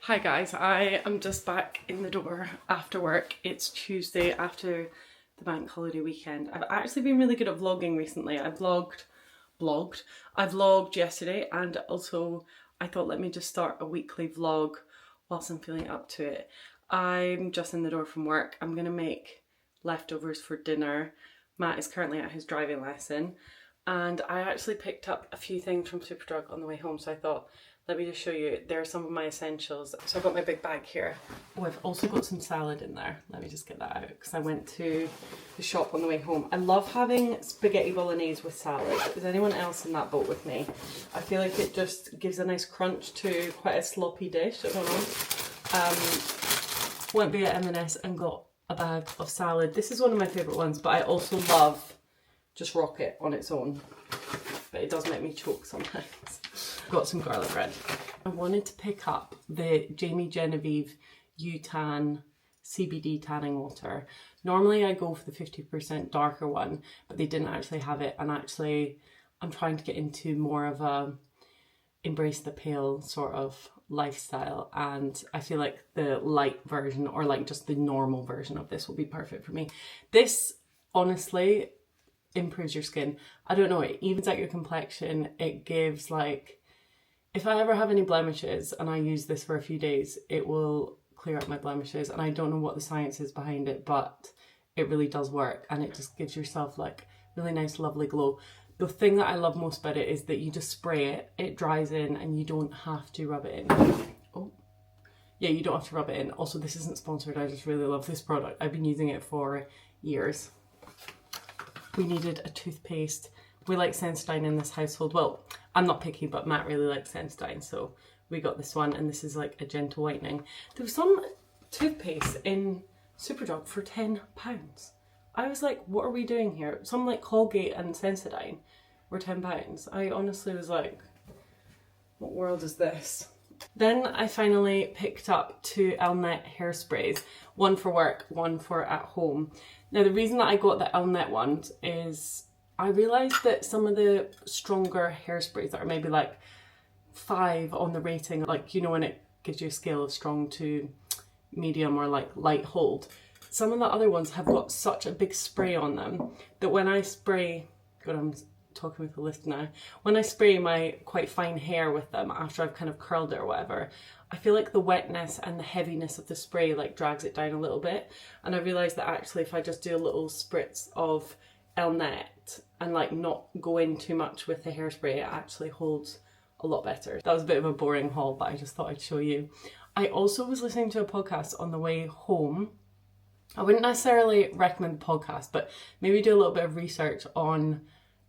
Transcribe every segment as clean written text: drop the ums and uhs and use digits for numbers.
Hi guys, I am just back in the door after work. It's Tuesday after the bank holiday weekend. I've actually been really good at vlogging recently. I vlogged yesterday, and also I thought let me just start a weekly vlog whilst I'm feeling up to it. I'm just in the door from work. I'm gonna make leftovers for dinner. Matt is currently at his driving lesson, and I actually picked up a few things from Superdrug on the way home, so I thought let me just show you. There are some of my essentials. So I've got my big bag here. Oh, I've also got some salad in there. Let me just get that out because I went to the shop on the way home. I love having spaghetti bolognese with salad. Is anyone else in that boat with me? I feel like it just gives a nice crunch to quite a sloppy dish. I don't know. Went via M&S and got a bag of salad. This is one of my favourite ones, but I also love just rocket on its own. But it does make me choke sometimes. Got some garlic bread. I wanted to pick up the Jamie Genevieve U-Tan CBD tanning water. Normally I go for the 50% darker one, but they didn't actually have it, and actually I'm trying to get into more of a embrace the pale sort of lifestyle, and I feel like the light version, or like just the normal version of this, will be perfect for me. This honestly improves your skin. I don't know, it evens out your complexion. It gives, like, if I ever have any blemishes and I use this for a few days, it will clear up my blemishes. And I don't know what the science is behind it, but it really does work, and it just gives yourself like really nice lovely glow. The thing that I love most about it is that you just spray it, it dries in, and you don't have to rub it in. Oh yeah, you don't have to rub it in. Also, this isn't sponsored, I just really love this product. I've been using it for years. We needed a toothpaste. We like Sensodyne in this household. Well, I'm not picky, but Matt really likes Sensodyne, so we got this one, and this is like a gentle whitening. There was some toothpaste in Superdrug for £10. I was like, what are we doing here? Some like Colgate and Sensodyne were £10. I honestly was like, what world is this? Then I finally picked up 2 Elnet hairsprays, one for work, one for at home. Now the reason that I got the Elnet ones is I realised that some of the stronger hairsprays that are maybe like 5 on the rating, like, you know, when it gives you a scale of strong to medium or like light hold, some of the other ones have got such a big spray on them that when I spray, God, I'm talking with a list now, when I spray my quite fine hair with them after I've kind of curled it or whatever, I feel like the wetness and the heaviness of the spray like drags it down a little bit. And I realised that actually if I just do a little spritz of Elnet and like not go in too much with the hairspray, it actually holds a lot better. That was a bit of a boring haul, but I just thought I'd show you. I also was listening to a podcast on the way home. I wouldn't necessarily recommend the podcast, but maybe do a little bit of research on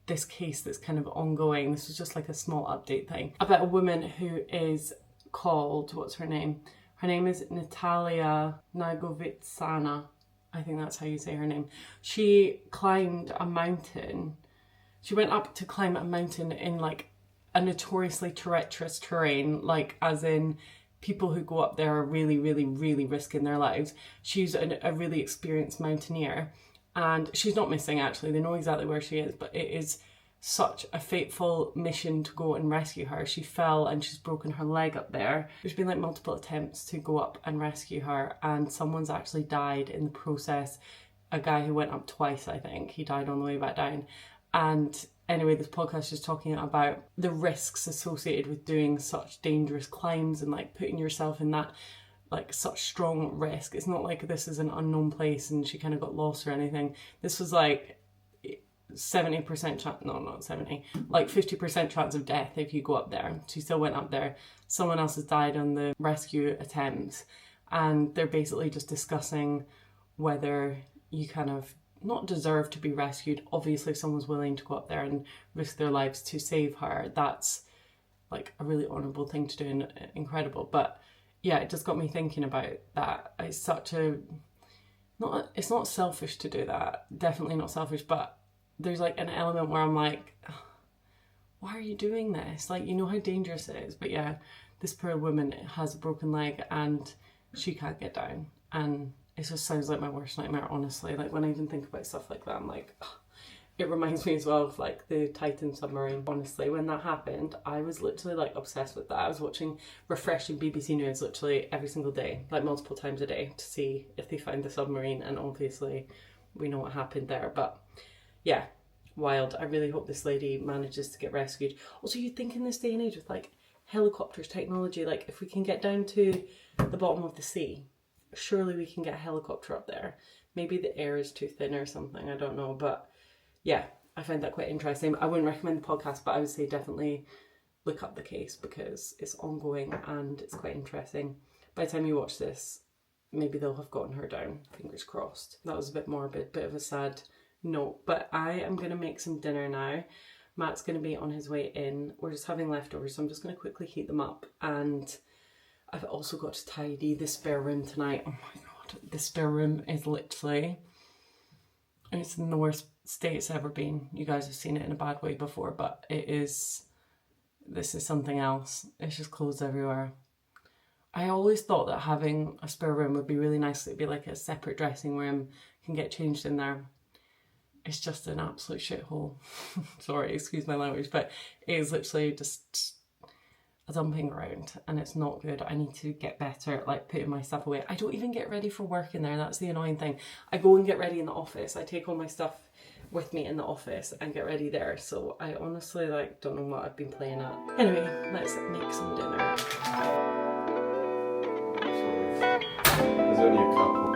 this case that's kind of ongoing. This was just like a small update thing about a woman who is called, what's her name? Her name is Natalia Nagovitsana. I think that's how you say her name. She climbed a mountain. She went up to climb a mountain in like a notoriously treacherous terrain, like as in people who go up there are really, really, really risking their lives. She's a really experienced mountaineer, and she's not missing actually. They know exactly where she is, but it is such a fateful mission to go and rescue her. She fell and she's broken her leg up there. There's been like multiple attempts to go up and rescue her, and someone's actually died in the process. A guy who went up twice, I think. He died on the way back down. And anyway, this podcast is talking about the risks associated with doing such dangerous climbs and like putting yourself in that like such strong risk. It's not like this is an unknown place and she kind of got lost or anything. This was like 70% chance, no, not 70, like 50% chance of death if you go up there. She still went up there. Someone else has died on the rescue attempts, and they're basically just discussing whether you kind of not deserve to be rescued. Obviously, if someone's willing to go up there and risk their lives to save her, that's like a really honourable thing to do and incredible. But yeah, it just got me thinking about that. It's such a, it's not selfish to do that, definitely not selfish, but there's like an element where I'm like, why are you doing this? Like, you know how dangerous it is. But yeah, this poor woman has a broken leg and she can't get down, and it just sounds like my worst nightmare, honestly. Like when I even think about stuff like that, I'm like, ugh. It reminds me as well of like the Titan submarine. Honestly, when that happened, I was literally like obsessed with that. I was watching refreshing BBC News literally every single day, like multiple times a day, to see if they found the submarine, and obviously we know what happened there. But yeah, wild. I really hope this lady manages to get rescued. Also, you'd think in this day and age with like helicopters technology, like if we can get down to the bottom of the sea, surely we can get a helicopter up there. Maybe the air is too thin or something, I don't know, but yeah, I find that quite interesting. I wouldn't recommend the podcast, but I would say definitely look up the case because it's ongoing and it's quite interesting. By the time you watch this, maybe they'll have gotten her down, fingers crossed. That was a bit morbid, bit of a sad note, but I am going to make some dinner now. Matt's going to be on his way in. We're just having leftovers, so I'm just going to quickly heat them up. And I've also got to tidy the spare room tonight. Oh my god, the spare room is literally, it's in the worst state it's ever been. You guys have seen it in a bad way before, but this is something else. It's just clothes everywhere. I always thought that having a spare room would be really nice. It'd be like a separate dressing room, can get changed in there. It's just an absolute shithole. Sorry, excuse my language, but it is literally just a dumping ground and it's not good. I need to get better at like putting my stuff away. I don't even get ready for work in there. That's the annoying thing. I go and get ready in the office. I take all my stuff with me in the office and get ready there. So I honestly like don't know what I've been playing at. Anyway, let's make some dinner. There's only a couple.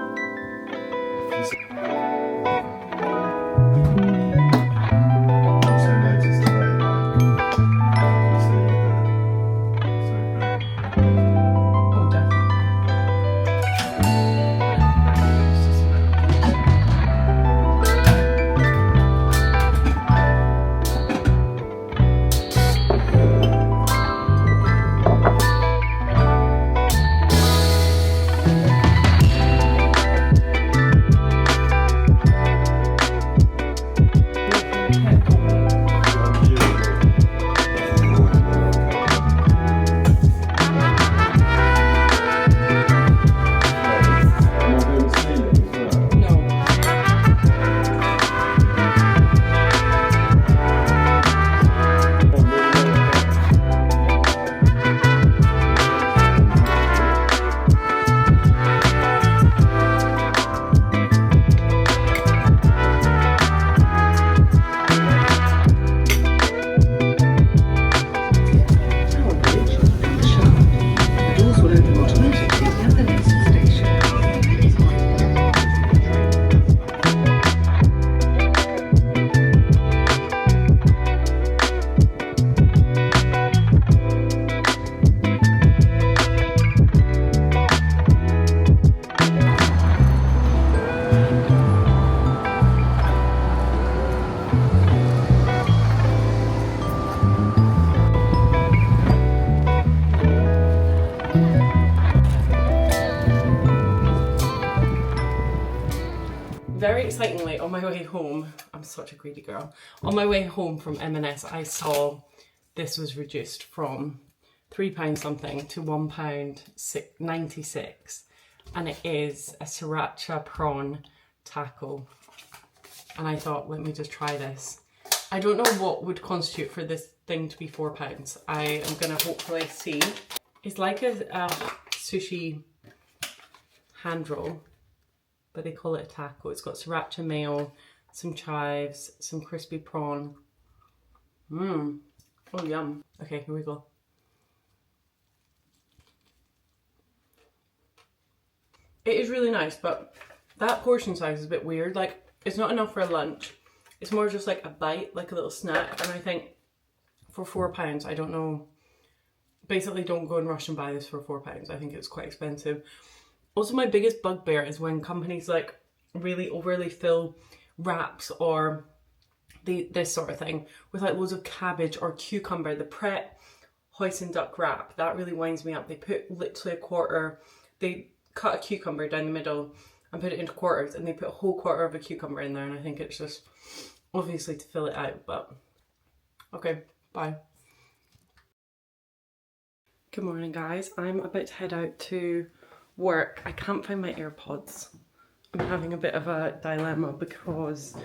Very excitingly, on my way home, I'm such a greedy girl, on my way home from M&S I saw this was reduced from £3 something to £1.96, and it is a sriracha prawn taco, and I thought, let me just try this. I don't know what would constitute for this thing to be £4. I am going to hopefully see. It's like a sushi hand roll, but they call it a taco. It's got sriracha mayo, some chives, some crispy prawn. Oh, yum. Okay, here we go. It is really nice, but that portion size is a bit weird. Like, it's not enough for a lunch. It's more just like a bite, like a little snack. And I think for £4, I don't know. Basically, don't go and rush and buy this for £4. I think it's quite expensive. Also, my biggest bugbear is when companies like really overly fill wraps or this sort of thing with like loads of cabbage or cucumber. The Pret hoisin duck wrap, that really winds me up. They put literally they cut a cucumber down the middle and put it into quarters, and they put a whole quarter of a cucumber in there, and I think it's just obviously to fill it out, but okay, bye. Good morning, guys. I'm about to head out to work. I can't find my AirPods. I'm having a bit of a dilemma because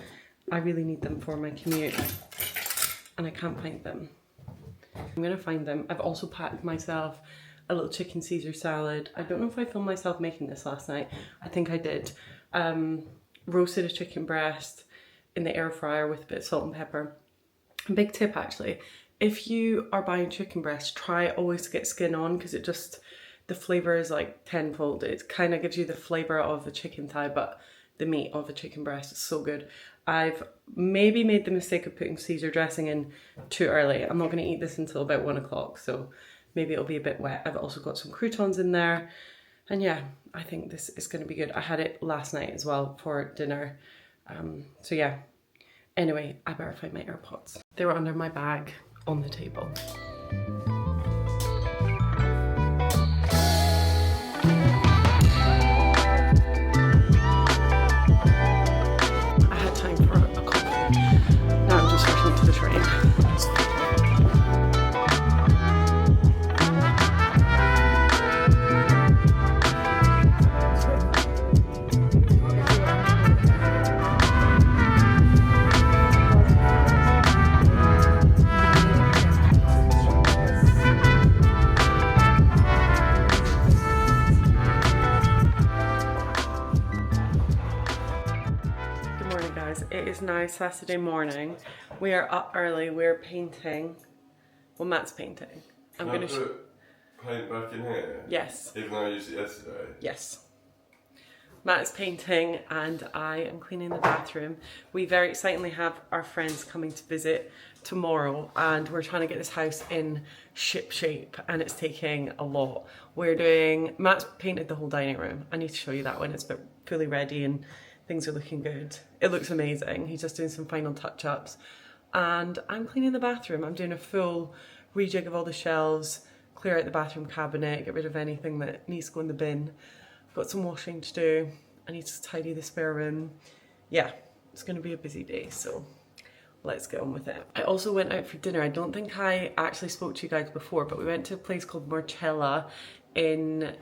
I really need them for my commute and I can't find them. I'm gonna find them. I've also packed myself a little chicken Caesar salad. I don't know if I filmed myself making this last night. I think I did. Roasted a chicken breast in the air fryer with a bit of salt and pepper. Big tip actually, if you are buying chicken breast, try always to get skin on because it just, the flavour is like tenfold. It kind of gives you the flavour of the chicken thigh, but the meat of the chicken breast is so good. I've maybe made the mistake of putting Caesar dressing in too early. I'm not going to eat this until about 1 o'clock, so maybe it'll be a bit wet. I've also got some croutons in there. And yeah, I think this is going to be good. I had it last night as well for dinner. So yeah. Anyway, I better find my AirPods. They were under my bag on the table. I had time for a coffee. Now I'm just rushing to the train. It is now Saturday morning. We are up early. We're painting. Well, Matt's painting. I'm going to put paint back in here? Yes. Even though I used it yesterday? Yes. Matt is painting and I am cleaning the bathroom. We very excitingly have our friends coming to visit tomorrow and we're trying to get this house in ship shape and it's taking a lot. Matt's painted the whole dining room. I need to show you that when it's fully ready and things are looking good. It looks amazing. He's just doing some final touch-ups. And I'm cleaning the bathroom. I'm doing a full rejig of all the shelves, clear out the bathroom cabinet, get rid of anything that needs to go in the bin. I've got some washing to do. I need to tidy the spare room. Yeah, it's gonna be a busy day, so let's get on with it. I also went out for dinner. I don't think I actually spoke to you guys before, but we went to a place called Marcella in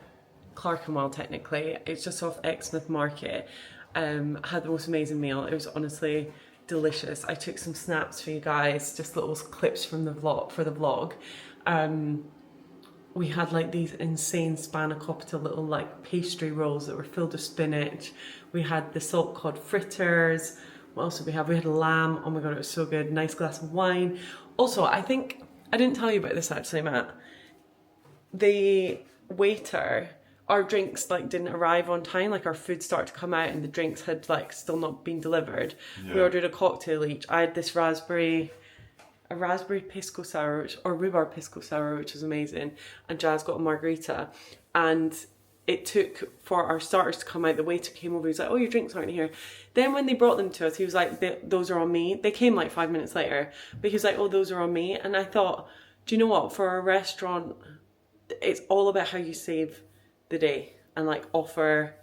Clerkenwell, technically. It's just off Exmouth Market. Had the most amazing meal. It was honestly delicious. I took some snaps for you guys, just little clips from the vlog, for the vlog. We had like these insane spanakopita little like pastry rolls that were filled with spinach. We had the salt cod fritters. What else did we have? We had lamb. Oh my god, it was so good. Nice glass of wine. Also, I think, I didn't tell you about this actually, Matt. The waiter, our drinks like didn't arrive on time, like our food started to come out and the drinks had like still not been delivered. Yeah. We ordered a cocktail each. I had this raspberry pisco sour, or rhubarb pisco sour, which was amazing, and Jazz got a margarita. And it took for our starters to come out. The waiter came over, he was like, oh, your drinks aren't here. Then when they brought them to us, he was like, those are on me. They came like 5 minutes later, but he was like, oh, those are on me. And I thought, do you know what, for a restaurant, it's all about how you save the day and like offer,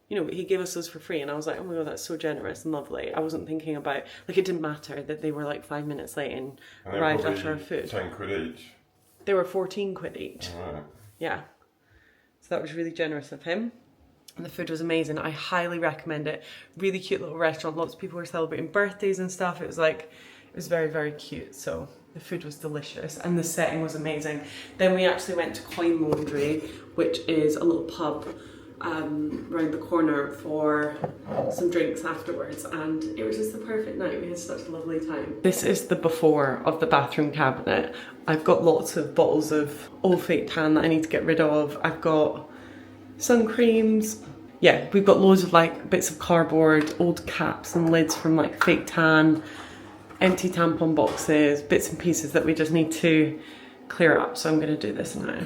you know, he gave us those for free and I was like, oh my god, that's so generous and lovely. I wasn't thinking about, like, it didn't matter that they were like 5 minutes late and arrived after our food. 10 quid each? They were 14 quid each. Right. Yeah. So that was really generous of him. And the food was amazing. I highly recommend it. Really cute little restaurant. Lots of people were celebrating birthdays and stuff. It was like, it was very, very cute. So the food was delicious and the setting was amazing. Then we actually went to Coin Laundry, which is a little pub around the corner for some drinks afterwards, and it was just the perfect night. We had such a lovely time. This is the before of the bathroom cabinet. I've got lots of bottles of old fake tan that I need to get rid of. I've got sun creams. Yeah, we've got loads of like bits of cardboard, old caps and lids from like fake tan, empty tampon boxes, bits and pieces that we just need to clear up. So I'm going to do this now.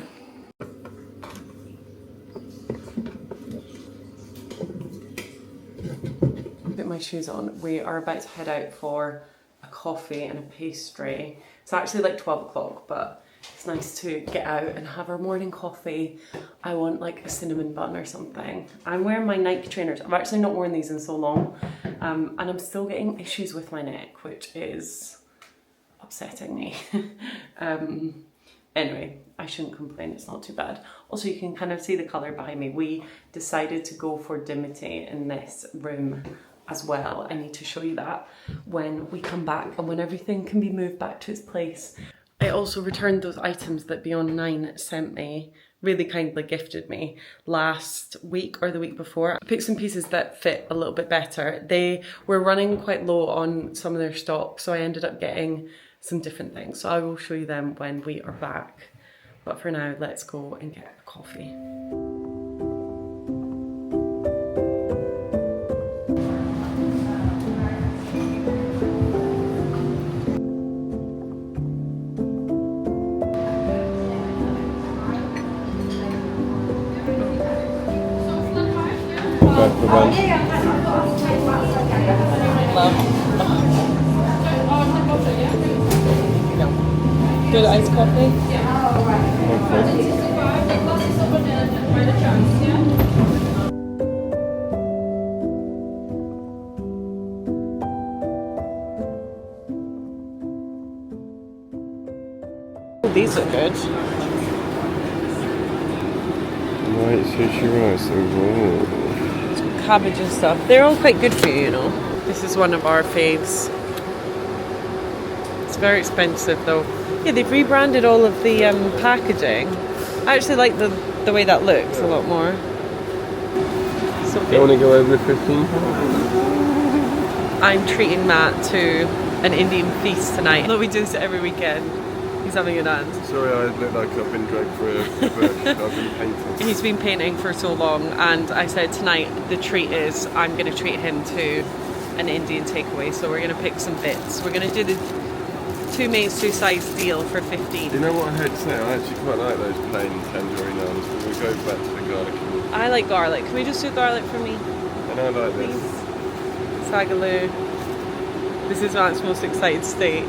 Put my shoes on. We are about to head out for a coffee and a pastry. It's actually like 12 o'clock, but it's nice to get out and have our morning coffee. I want like a cinnamon bun or something. I'm wearing my Nike trainers. I've actually not worn these in so long, and I'm still getting issues with my neck, which is upsetting me. Anyway, I shouldn't complain, it's not too bad. Also, you can kind of see the colour behind me. We decided to go for dimity in this room. as well. I need to show you that when we come back and when everything can be moved back to its place. I also returned those items that Beyond 9 sent me, really kindly gifted me last week or the week before. I picked some pieces that fit a little bit better. They were running quite low on some of their stock, so I ended up getting some different things. So I will show you them when we are back. But for now, let's go and get a coffee. Good iced coffee? These look good. White sushi rice and Cabbage and stuff. They're all quite good for you, you know. This is one of our faves. It's very expensive though. Yeah, they've rebranded all of the packaging. I actually like the way that looks a lot more. So you want to go over the 15? I'm treating Matt to an Indian feast tonight. Although we do this every weekend. He's having a dance. Sorry, I look like I've been dragged for a bird. I've been painting. He's been painting for so long, and I said tonight the treat is I'm going to treat him to an Indian takeaway. So we're going to pick some bits. We're going to do the 2 mates, 2 sides deal for 15. You know what I heard say? I actually quite like those plain tandoori naans. We'll go back to the garlic. I like garlic. Can we just do garlic for me? And I like Please. this. Sagaloo. This is Matt's most excited state.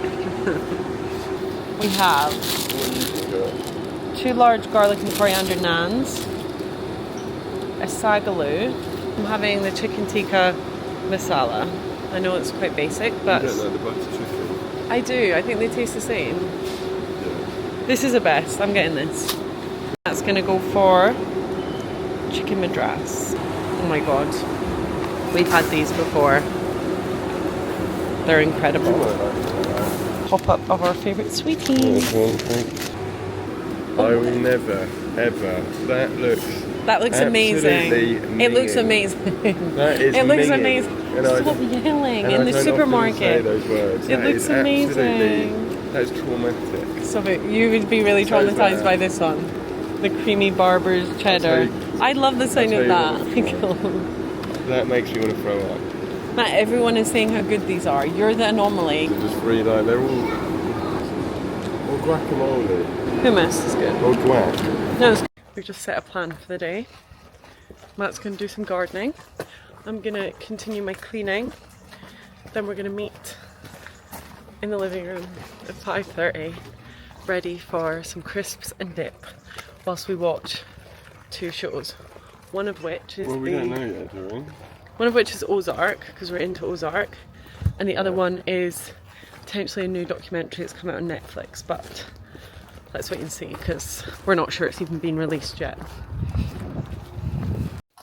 We have 2 large garlic and coriander naans, a sagaloo. I'm having the chicken tikka masala. I know it's quite basic, but You don't know the butter chicken. I do. I think they taste the same. Yeah. This is the best. I'm getting this. That's gonna go for chicken madras. Oh my god. We've had these before. They're incredible. Pop up of our favourite sweeties. I will never, ever. That looks Amazing. It looks amazing. That is it looks minging. amazing. And I Stop don't- yelling and in I the don't supermarket. often say those words. It That looks is amazing. That is traumatic. Stop it. You would be really So traumatized bad. by this one. The creamy Barber's cheddar. I love the sound of that. That makes me want to throw up. Not everyone is saying how good these are. You're the anomaly. They're just really like, they're all guacamole. Hummus is good. Or guac. No, it's we just set a plan for the day. Matt's going to do some gardening. I'm going to continue my cleaning. Then we're going to meet in the living room at 5:30, ready for some crisps and dip whilst we watch 2 shows. One of which is Well, we don't know yet, do we? One of which is Ozark, because we're into Ozark, and the other one is potentially a new documentary that's come out on Netflix, but let's wait and see, because we're not sure it's even been released yet.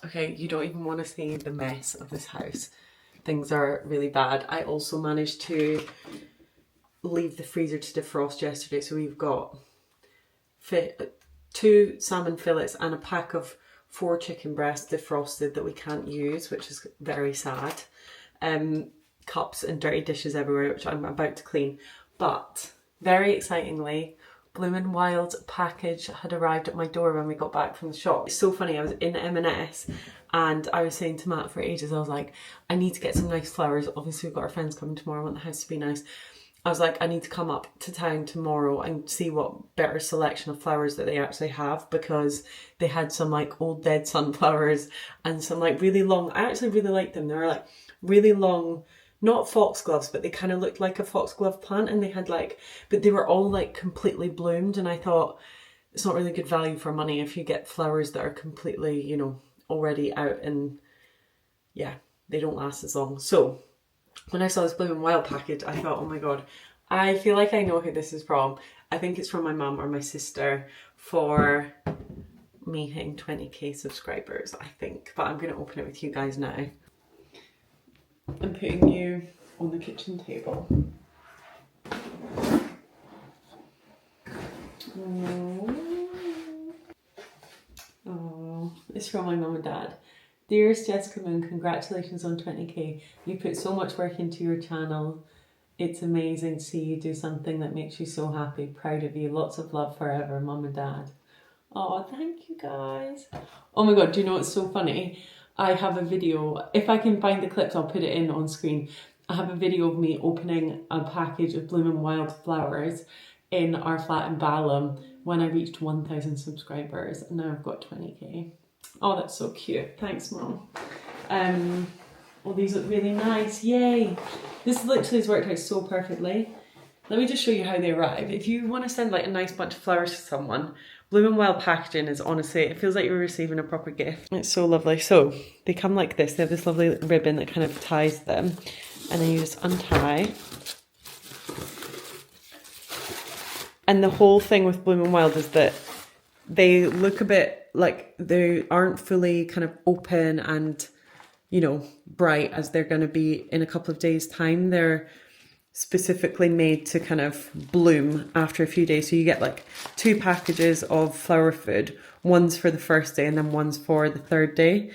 Okay, you don't even want to see the mess of this house. Things are really bad. I also managed to leave the freezer to defrost yesterday, so we've got 2 salmon fillets and a pack of 4 chicken breasts defrosted that we can't use, which is very sad. Cups and dirty dishes everywhere, which I'm about to clean. But very excitingly, Bloomin' Wild package had arrived at my door when we got back from the shop. It's so funny, I was in M&S and I was saying to Matt for ages, I was like, I need to get some nice flowers. Obviously we've got our friends coming tomorrow, I want the house to be nice. I was like, I need to come up to town tomorrow and see what better selection of flowers that they actually have, because they had some like old dead sunflowers and some like really long, I actually really liked them. They were like really long, not foxgloves, but they kind of looked like a foxglove plant, and they had like, but they were all like completely bloomed, and I thought it's not really good value for money if you get flowers that are completely, you know, already out, and yeah, they don't last as long. So when I saw this Bloomin' Wild package, I thought, oh my god, I feel like I know who this is from. I think it's from my mum or my sister for me hitting 20k subscribers, I think. But I'm going to open it with you guys now. I'm putting you on the kitchen table. Oh, it's from my mum and dad. Dearest Jessica Moon, congratulations on 20k. You put so much work into your channel. It's amazing to see you do something that makes you so happy. Proud of you. Lots of love forever, mum and dad. Oh, thank you guys. Oh my god, do you know what's so funny? I have a video. If I can find the clips, I'll put it in on screen. I have a video of me opening a package of Blooming Wild flowers in our flat in Balham when I reached 1,000 subscribers, and now I've got 20k. Oh, that's so cute. Thanks, Mum. Well, these look really nice. Yay! This literally has worked out so perfectly. Let me just show you how they arrive. If you want to send like a nice bunch of flowers to someone, Blooming Wild packaging is honestly, it feels like you're receiving a proper gift. It's so lovely. So they come like this. They have this lovely ribbon that kind of ties them, and then you just untie. And the whole thing with Blooming Wild is that they look a bit like they aren't fully kind of open and, you know, bright as they're going to be in a couple of days' time. They're specifically made to kind of bloom after a few days. So you get like 2 packages of flower food. One's for the first day and then one's for the 3rd day.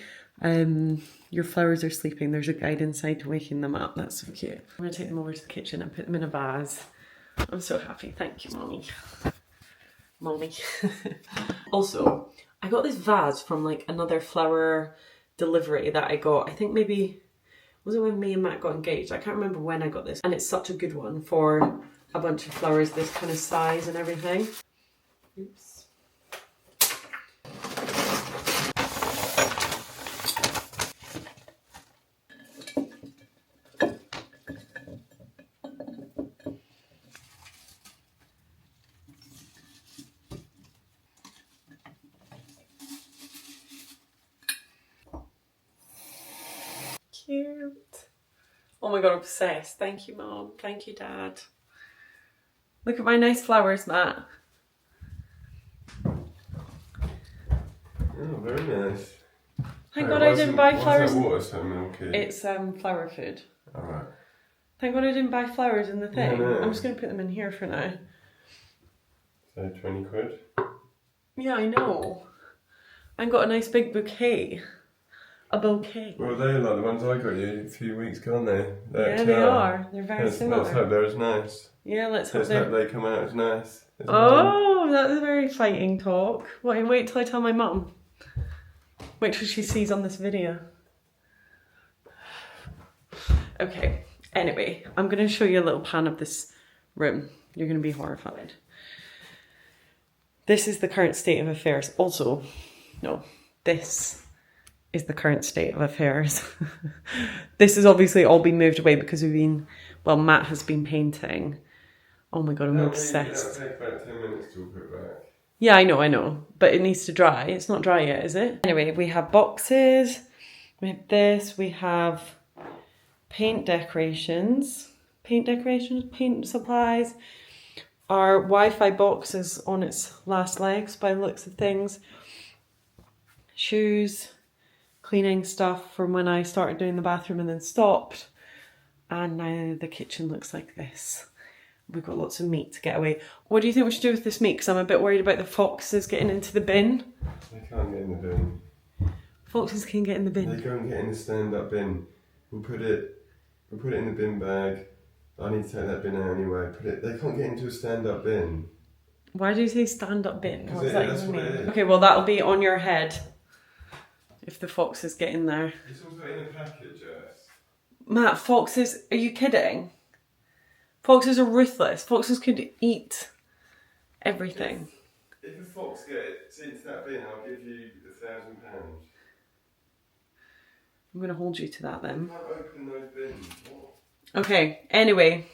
Your flowers are sleeping. There's a guide inside to waking them up. That's so cute. I'm going to take them over to the kitchen and put them in a vase. I'm so happy. Thank you, Mommy. Mommy. Also, I got this vase from like another flower delivery that I got. I think maybe, was it when me and Matt got engaged? I can't remember when I got this. And it's such a good one for a bunch of flowers, this kind of size and everything. Oops. Cute. Oh my god, obsessed. Thank you, Mom. Thank you, Dad. Look at my nice flowers, Matt. Oh, very nice. Thank God I didn't buy flowers. Why is that water so milky? It's flower food. Alright. Thank God I didn't buy flowers in the thing. No. I'm just going to put them in here for now. So 20 quid? Yeah, I know. I got a nice big bouquet. A bouquet. Well, they're like the ones I got you a few weeks ago, aren't they? Yeah, they are. They're very similar. Let's hope they're as nice. Yeah, let's hope they come out as nice. Oh, that's a very fighting talk. Wait till I tell my mum. Wait till she sees on this video. Okay, anyway, I'm going to show you a little pan of this room. You're going to be horrified. This is the current state of affairs. Also, no, this is the current state of affairs. This has obviously all been moved away because Matt has been painting. Oh my god, I'm obsessed. It'll take about 10 minutes to put it back. Yeah, I know, but it needs to dry. It's not dry yet, is it? Anyway, we have boxes, we have this, we have paint decorations, paint supplies. Our Wi-Fi box is on its last legs by the looks of things. Shoes, cleaning stuff from when I started doing the bathroom and then stopped. And now the kitchen looks like this. We've got lots of meat to get away. What do you think we should do with this meat? Because I'm a bit worried about the foxes getting into the bin. They can't get in the bin. Foxes can get in the bin. They go and get in the stand-up bin. We'll put it in the bin bag. I need to take that bin out anyway. They can't get into a stand-up bin. Why do you say stand-up bin? What does that even mean? It is. Okay, well that'll be on your head if the foxes get in there. It's also in a package, Jess. Matt, foxes, are you kidding? Foxes are ruthless. Foxes could eat everything. If a fox gets into that bin, I'll give you £1,000. I'm going to hold you to that then. You can't open those bins. What? Okay, anyway,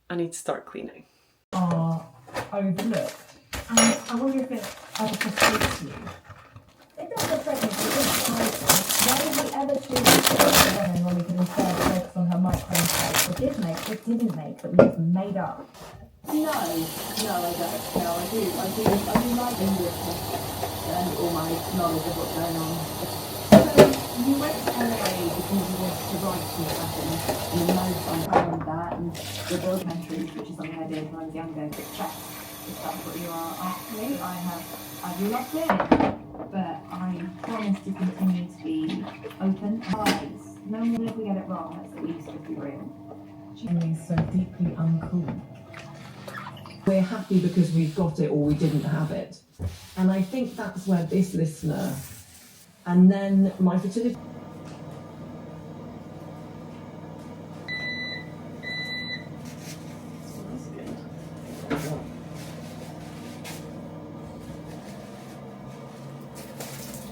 I need to start cleaning. Are overlooked. And I wonder if it ever frustrates you. It does frustrate me because why did we ever choose to women when we could instead focus on her microphone tape? It didn't make, but just made up. No, I don't. No, I do like English and all my knowledge of what's going on. You went to LA because you wanted to write some stuff in the notes on found that and the documentaries, which is something I did when I was younger, to check if that's what you are asking me. I do not it, but I promise to continue to be open. Eyes. No one if we get it wrong, let's at least just be real. Is so deeply uncool. We're happy because we've got it or we didn't have it. And I think that's where this listener and then my fertility.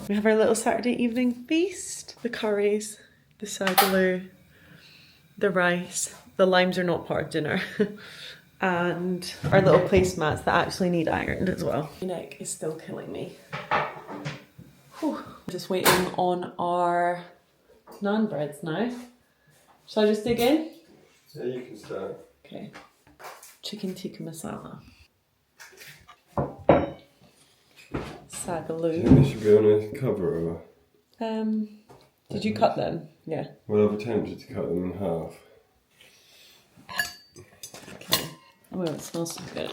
We have our little Saturday evening feast. The curries, the sagaloo, the rice. The limes are not part of dinner. And our little placemats that actually need ironed as well. My neck is still killing me. Whew. I'm just waiting on our naan breads now. Shall I just dig in? Yeah, you can start. Okay. Chicken tikka masala. Do you Sagaloo. think they should be on a cover or? Did you cut them? Yeah. Well, I've attempted to cut them in half. Okay. Oh, it smells so good.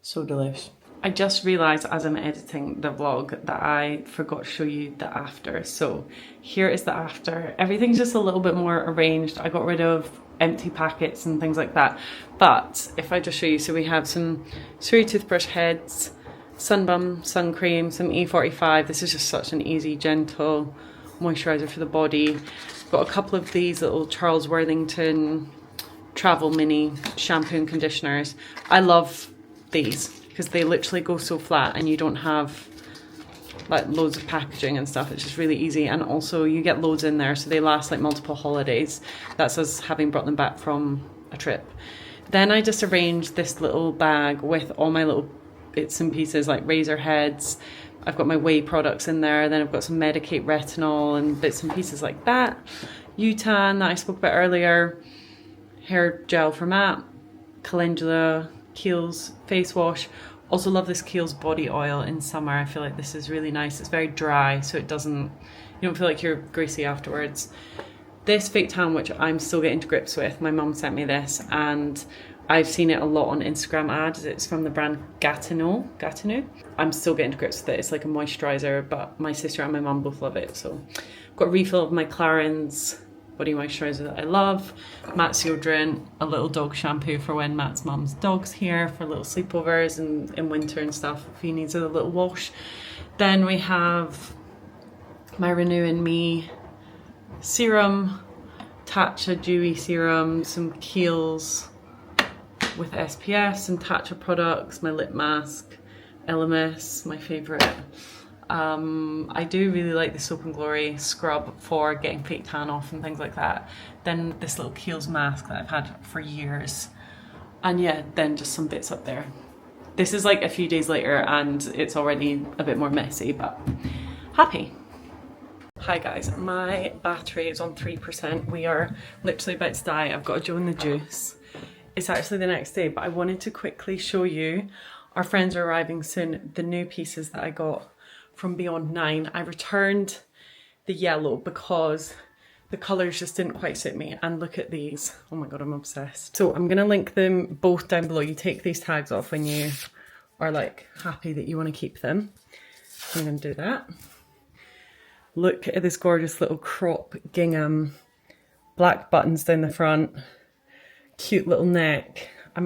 So delish. I just realised as I'm editing the vlog that I forgot to show you the after. So here is the after. Everything's just a little bit more arranged. I got rid of empty packets and things like that. But if I just show you, so we have some Surrey toothbrush heads, Sunbum sun cream, some E45. This is just such an easy, gentle moisturiser for the body. Got a couple of these little Charles Worthington travel mini shampoo and conditioners. I love these because they literally go so flat and you don't have like loads of packaging and stuff. It's just really easy, and also you get loads in there, so they last like multiple holidays. That's us having brought them back from a trip. Then I just arranged this little bag with all my little bits and pieces like razor heads. I've got my whey products in there, then I've got some Medicate retinol and bits and pieces like that. Utan that I spoke about earlier, hair gel for Matt, calendula, Kiehl's face wash. Also love this Kiehl's body oil in summer. I feel like this is really nice. It's very dry, so it doesn't, you don't feel like you're greasy afterwards. This fake tan, which I'm still getting to grips with, my mum sent me this and I've seen it a lot on Instagram ads. It's from the brand Gatineau. I'm still getting to grips with it. It's like a moisturiser, but my sister and my mum both love it. So I've got a refill of my Clarins body moisturiser that I love, Matt's deodorant, a little dog shampoo for when Matt's mum's dog's here for little sleepovers and in winter and stuff if he needs a little wash. Then we have my Renew in Me serum, Tatcha dewy serum, some Kiehl's with SPF, some Tatcha products, my lip mask, Elemis, my favourite. I do really like the Soap and Glory scrub for getting fake tan off and things like that. Then this little Kiehl's mask that I've had for years. And yeah, then just some bits up there. This is like a few days later and it's already a bit more messy, but happy. Hi guys, my battery is on 3%. We are literally about to die. I've got a Joe in the juice. It's actually the next day, but I wanted to quickly show you, our friends are arriving soon, the new pieces that I got from Beyond 9. I returned the yellow because the colours just didn't quite suit me, and look at these. Oh my god, I'm obsessed. So I'm gonna link them both down below. You take these tags off when you are like happy that you want to keep them. I'm gonna do that. Look at this gorgeous little crop gingham, black buttons down the front, cute little neck. I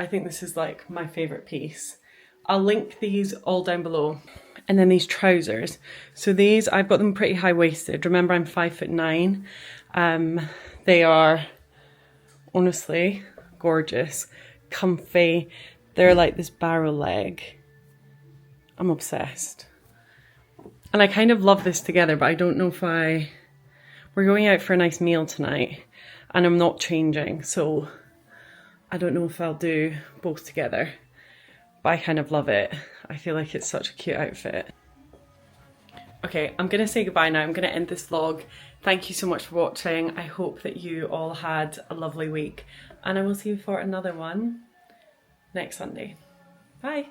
think this is like my favourite piece. I'll link these all down below. And then these trousers. So these, I've got them pretty high-waisted. Remember, I'm 5'9". They are honestly gorgeous, comfy. They're like this barrel leg. I'm obsessed. And I kind of love this together, but I don't know if we're going out for a nice meal tonight and I'm not changing, so I don't know if I'll do both together. But I kind of love it. I feel like it's such a cute outfit. Okay, I'm gonna say goodbye now. I'm gonna end this vlog. Thank you so much for watching. I hope that you all had a lovely week and I will see you for another one next Sunday. Bye.